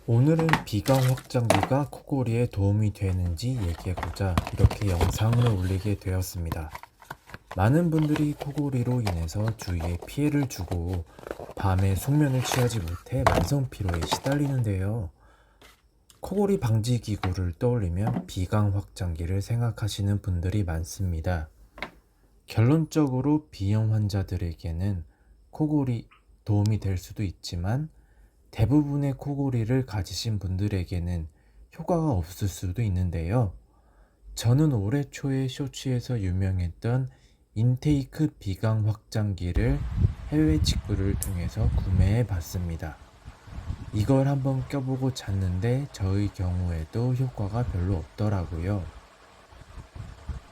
오늘은 비강 확장기가 코골이에 도움이 되는지 얘기해보자 이렇게 영상을 올리게 되었습니다. 많은 분들이 코골이로 인해서 주위에 피해를 주고 밤에 숙면을 취하지 못해 만성 피로에 시달리는데요. 코골이 방지 기구를 떠올리면 비강 확장기를 생각하시는 분들이 많습니다. 결론적으로 비염 환자들에게는 코골이 도움이 될 수도 있지만 대부분의 코골이를 가지신 분들에게는 효과가 없을 수도 있는데요. 저는 올해 초에 쇼츠에서 유명했던 인테이크 비강 확장기를 해외 직구를 통해서 구매해 봤습니다. 이걸 한번 껴보고 잤는데 저의 경우에도 효과가 별로 없더라고요.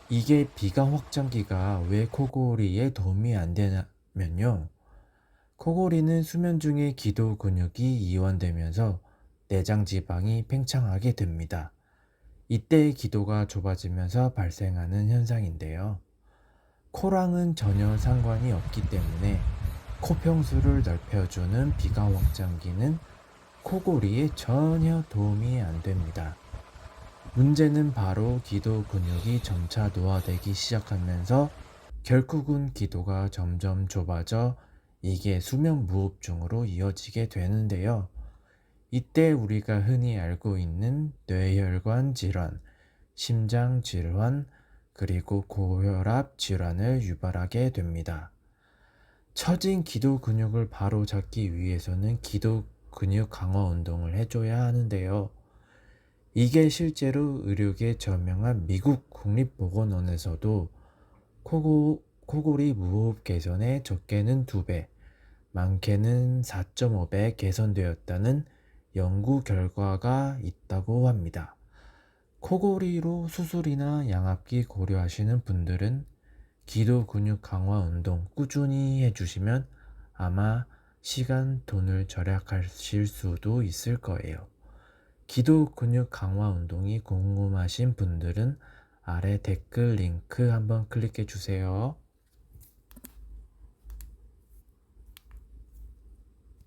이게 비강 확장기가 왜 코골이에 도움이 안 되냐면요. 코골이는 수면 중에 기도 근육이 이완되면서 내장 지방이 팽창하게 됩니다. 이때 기도가 좁아지면서 발생하는 현상인데요. 코랑은 전혀 상관이 없기 때문에 코평수를 넓혀주는 비강 확장기는 코골이에 전혀 도움이 안 됩니다. 문제는 바로 기도 근육이 점차 노화되기 시작하면서 결국은 기도가 점점 좁아져 이게 수면 무호흡증으로 이어지게 되는데요. 이때 우리가 흔히 알고 있는 뇌혈관 질환, 심장 질환, 그리고 고혈압 질환을 유발하게 됩니다. 처진 기도 근육을 바로 잡기 위해서는 기도 근육 강화 운동을 해줘야 하는데요. 이게 실제로 의료계 저명한 미국 국립보건원에서도 코골이 무호흡 개선에 적게는 2배, 많게는 4.5배 개선되었다는 연구 결과가 있다고 합니다. 코골이로 수술이나 양압기 고려하시는 분들은 기도 근육 강화 운동 꾸준히 해주시면 아마 시간, 돈을 절약하실 수도 있을 거예요. 기도 근육 강화 운동이 궁금하신 분들은 아래 댓글 링크 한번 클릭해 주세요.